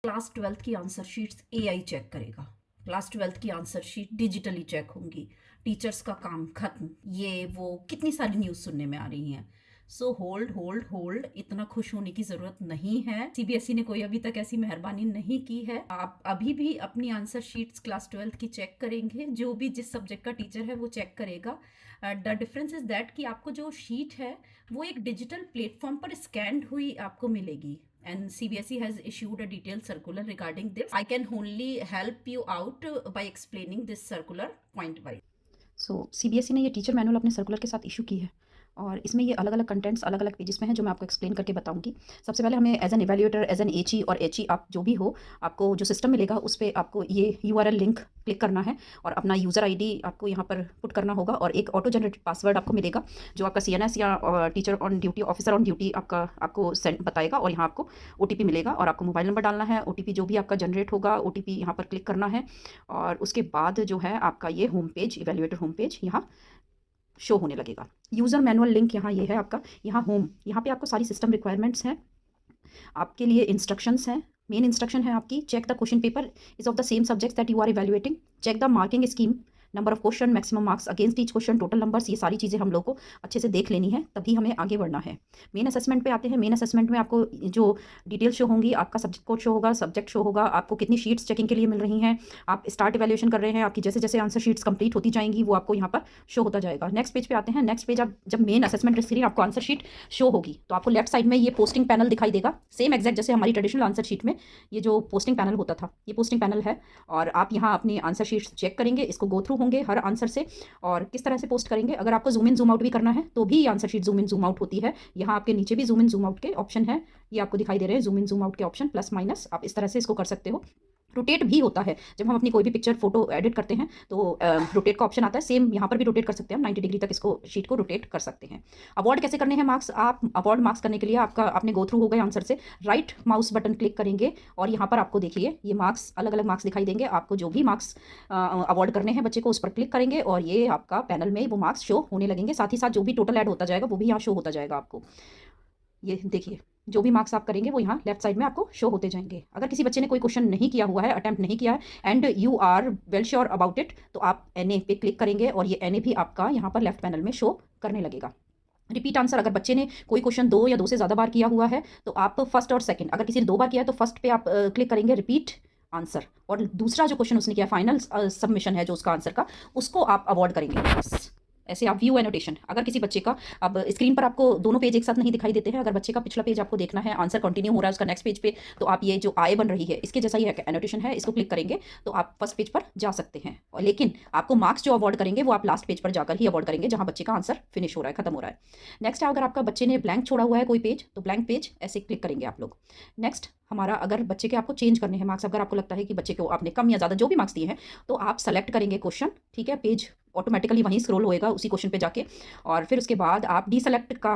Class 12th की answer sheets AI check करेगा। Class 12th की आंसर शीट डिजिटली चेक होंगी। टीचर्स का काम खत्म। ये वो कितनी सारी न्यूज़ सुनने में आ रही हैं। सो होल्ड होल्ड होल्ड, इतना खुश होने की ज़रूरत नहीं है। सीबीएसई ने कोई अभी तक ऐसी मेहरबानी नहीं की है। आप अभी भी अपनी आंसर शीट्स क्लास 12th की चेक करेंगे। जो भी जिस सब्जेक्ट का टीचर है वो चेक करेगा। द डिफरेंस इज़ दैट कि आपको जो शीट है वो एक डिजिटल प्लेटफॉर्म पर स्कैंड हुई आपको मिलेगी। And CBSE has issued a detailed circular regarding this. I can only help you out by explaining this circular point wise. CBSE ने ये टीचर मैनुअल अपने सर्कुलर के साथ इशू की है और इसमें ये अलग अलग कंटेंट्स अलग अलग पेजेस में हैं जो मैं आपको एक्सप्लेन करके बताऊंगी। सबसे पहले हमें as an evaluator, as an HE और एचई आप जो भी हो, आपको जो सिस्टम मिलेगा उस पर आपको ये यूआरएल लिंक क्लिक करना है और अपना यूज़र आईडी आपको यहाँ पर पुट करना होगा और एक ऑटो जनरेटेड पासवर्ड आपको मिलेगा जो आपका सीएनएस या teacher on duty, officer on duty आपको सेंड बताएगा और यहाँ आपको ओटीपी मिलेगा और आपको मोबाइल नंबर डालना है। ओटीपी जो भी आपका जनरेट होगा ओटीपी यहाँ पर क्लिक करना है और उसके बाद जो है आपका ये home page, evaluator home page यहाँ शो होने लगेगा। यूज़र मैनुअल लिंक यहाँ ये है आपका, यहाँ होम, यहाँ पे आपको सारी सिस्टम रिक्वायरमेंट्स हैं, आपके लिए इंस्ट्रक्शंस हैं। मेन इंस्ट्रक्शन है आपकी, check the question paper is of the same subjects that you are evaluating, check the marking scheme, number of question, maximum marks against each question, total numbers, ये सारी चीज़ें हम लोग को अच्छे से देख लेनी है तभी हमें आगे बढ़ना है। मेन असेसमेंट पे आते हैं। मेन असेसमेंट में आपको जो डिटेल शो होंगी, आपका सब्जेक्ट कोड शो होगा, सब्जेक्ट शो होगा, आपको कितनी शीट्स चेकिंग के लिए मिल रही हैं, आप स्टार्ट इवैल्यूएशन कर रहे हैं, आपकी जैसे जैसे आंसर शीट्स कंप्लीट होती जाएंगी वो आपको यहाँ पर शो होता जाएगा। नेक्स्ट पेज पे आते हैं। नेक्स्ट पेज आप जब मेन असेसमेंट स्क्रीन आपको आंसर शीट शो होगी तो आपको लेफ्ट साइड में ये पोस्टिंग पैनल दिखाई देगा, सेम एग्जैक्ट जैसे हमारी ट्रेडिशनल आंसर शीट में ये जो पोस्टिंग पैनल होता था, ये पोस्टिंग पैनल है और आप यहाँ अपनी आंसर शीट्स चेक करेंगे, इसको गो थ्रू होंगे हर आंसर से और किस तरह से पोस्ट करेंगे। अगर आपको जूम इन जूम आउट भी करना है तो भी answer sheet zoom in zoom out होती है। यहाँ आपके नीचे भी जूम इन जूम आउट के ऑप्शन है, ये आपको दिखाई दे रहे हैं जूम इन जूम आउट के ऑप्शन, प्लस माइनस, आप इस तरह से इसको कर सकते हो। रोटेट भी होता है, जब हम अपनी कोई भी पिक्चर फोटो एडिट करते हैं तो रोटेट का ऑप्शन आता है, सेम यहाँ पर भी रोटेट कर सकते हैं हम, 90 डिग्री तक इसको शीट को रोटेट कर सकते हैं। अवॉर्ड कैसे करने हैं मार्क्स, आप अवॉर्ड मार्क्स करने के लिए आपने गो थ्रू हो गए आंसर से, राइट माउस बटन क्लिक करेंगे और यहाँ पर आपको देखिए ये मार्क्स, अलग अलग मार्क्स दिखाई देंगे। आपको जो भी मार्क्स अवॉर्ड करने हैं बच्चे को उस पर क्लिक करेंगे और ये आपका पैनल में वो मार्क्स शो होने लगेंगे। साथ ही साथ जो भी टोटल ऐड होता जाएगा वो भी यहाँ शो होता जाएगा आपको। ये देखिए जो भी मार्क्स आप करेंगे वो यहाँ लेफ्ट साइड में आपको शो होते जाएंगे। अगर किसी बच्चे ने कोई क्वेश्चन नहीं किया हुआ है, अटेम्प्ट नहीं किया है and you are well sure about it, तो आप एनए पे क्लिक करेंगे और ये एनए भी आपका यहाँ पर लेफ्ट पैनल में शो करने लगेगा। रिपीट आंसर, अगर बच्चे ने कोई क्वेश्चन 2 या 2 से ज़्यादा बार किया हुआ है तो आप फर्स्ट और सेकंड, अगर किसी ने 2 बार किया है तो फर्स्ट पे आप क्लिक करेंगे रिपीट आंसर और दूसरा जो क्वेश्चन उसने किया फाइनल सबमिशन है जो उसका आंसर का, उसको आप अवॉर्ड करेंगे। बस ऐसे आप व्यू एनोटेशन, अगर किसी बच्चे का, अब स्क्रीन पर आपको दोनों पेज एक साथ नहीं दिखाई देते हैं, अगर बच्चे का पिछला पेज आपको देखना है, आंसर कंटिन्यू हो रहा है उसका नेक्स्ट पेज पे, तो आप ये जो आई बन रही है इसके जैसा ही एनोटेशन है, इसको क्लिक करेंगे तो आप फर्स्ट पेज पर जा सकते हैं। और लेकिन आपको मार्क्स जो अवॉर्ड करेंगे वो आप लास्ट पेज पर जाकर ही अवॉर्ड करेंगे जहाँ बच्चे का आंसर फिनिश हो रहा है, खत्म हो रहा है। नेक्स्ट अगर आपका बच्चे ने ब्लैंक छोड़ा हुआ है कोई पेज तो ब्लैंक पेज ऐसे क्लिक करेंगे आप लोग। नेक्स्ट हमारा, अगर बच्चे के आपको चेंज करने हैं मार्क्स, अगर आपको लगता है कि बच्चे को आपने कम या ज़्यादा जो भी मार्क्स दिए हैं तो आप सेलेक्ट करेंगे क्वेश्चन, ठीक है, पेज ऑटोमेटिकली वहीं स्क्रॉल होएगा उसी क्वेश्चन पे जाके और फिर उसके बाद आप डी सेलेक्ट का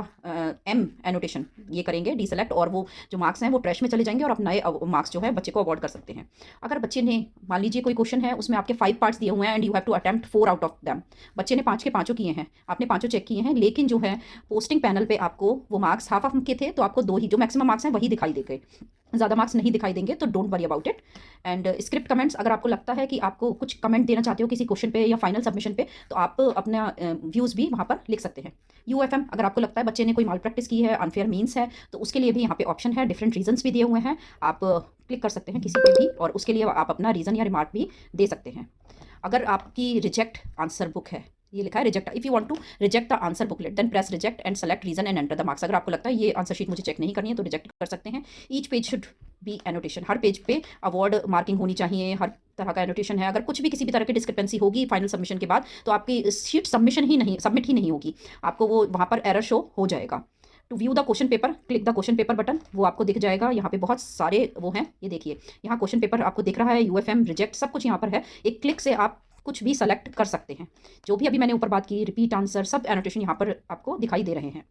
एम एनोटेशन ये करेंगे डी सेलेक्ट और वो जो मार्क्स हैं वो ट्रैश में चले जाएंगे और आप नए मार्क्स जो है बच्चे को अवॉर्ड कर सकते हैं। अगर बच्चे ने, मान लीजिए कोई क्वेश्चन है उसमें आपके 5 पार्ट्स दिए हुए हैं and you have to attempt 4 out of them, बच्चे ने 5 के 5 किए हैं, आपने 5 चेक किए हैं, लेकिन जो है पोस्टिंग पैनल पे आपको वो मार्क्स हाफ ऑफ के थे तो आपको 2 ही जो मैक्सिमम मार्क्स हैं वही दिखाई दे गए, ज़्यादा मार्क्स नहीं दिखाई देंगे, तो don't worry about it. And script comments, अगर आपको लगता है कि आपको कुछ कमेंट देना चाहते हो किसी क्वेश्चन पे या फाइनल सबमिशन पे तो आप अपना व्यूज़ भी वहाँ पर लिख सकते हैं। यूएफएम, अगर आपको लगता है बच्चे ने कोई माल प्रैक्टिस की है, अनफेयर मीन्स है, तो उसके लिए भी यहाँ पे ऑप्शन है, डिफरेंट रीजंस भी दिए हुए हैं, आप क्लिक कर सकते हैं किसी पे भी और उसके लिए आप अपना रीज़न या रिमार्क भी दे सकते हैं। अगर आपकी रिजेक्ट आंसर बुक है, ये लिखा है reject, if you want to reject the answer booklet then press reject and select reason and enter the marks, अगर आपको लगता है ये आंसर शीट मुझे चेक नहीं करनी है तो रिजेक्ट कर सकते हैं। Each page should be annotation, her page पे अवार्ड मार्किंग होनी चाहिए, हर तरह का एनोटेशन है। अगर कुछ भी किसी भी तरह की डिस्क्रिपेंसी होगी फाइनल सबमिशन के बाद तो आपकी शीट सबमिट ही नहीं होगी, आपको वो वहाँ पर एरर शो हो जाएगा। To view the question paper click the question paper button, वो आपको दिख जाएगा, यहाँ पे बहुत सारे वो हैं, ये देखिए यहाँ क्वेश्चन पेपर आपको दिख रहा है, यूएफएम, रिजेक्ट, सब कुछ यहाँ पर है, एक क्लिक से आप कुछ भी सेलेक्ट कर सकते हैं। जो भी अभी मैंने ऊपर बात की, रिपीट आंसर, सब एनोटेशन यहाँ पर आपको दिखाई दे रहे हैं।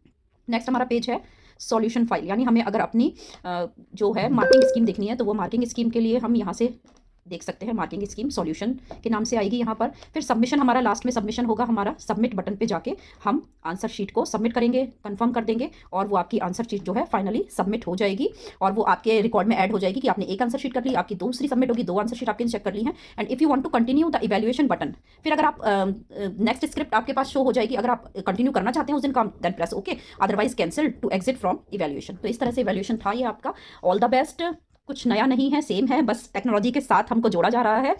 नेक्स्ट हमारा पेज है सॉल्यूशन फाइल, यानी हमें अगर अपनी जो है मार्किंग स्कीम देखनी है तो वो मार्किंग स्कीम के लिए हम यहाँ से देख सकते हैं मार्किंग स्कीम सॉल्यूशन के नाम से आएगी यहाँ पर। फिर सबमिशन हमारा लास्ट में सबमिशन होगा हमारा, सबमिट बटन पे जाके हम आंसर शीट को सबमिट करेंगे, कंफर्म कर देंगे और वो आपकी आंसर शीट जो है फाइनली सबमिट हो जाएगी और वो आपके रिकॉर्ड में ऐड हो जाएगी कि आपने एक आंसर शीट कर ली, आपकी दूसरी सबमिट होगी, 2 आंसर शीट आपने चेक कर ली हैं। And if you want to continue the evaluation button, फिर अगर आप नेक्स्ट स्क्रिप्ट आपके पास शो हो जाएगी, अगर आप कंटिन्यू करना चाहते हैं उस दिन काम, then press okay, otherwise cancel to exit from evaluation. तो इस तरह से इवैल्यूएशन था ये आपका। All the best. कुछ नया नहीं है, सेम है, बस टेक्नोलॉजी के साथ हमको जोड़ा जा रहा है।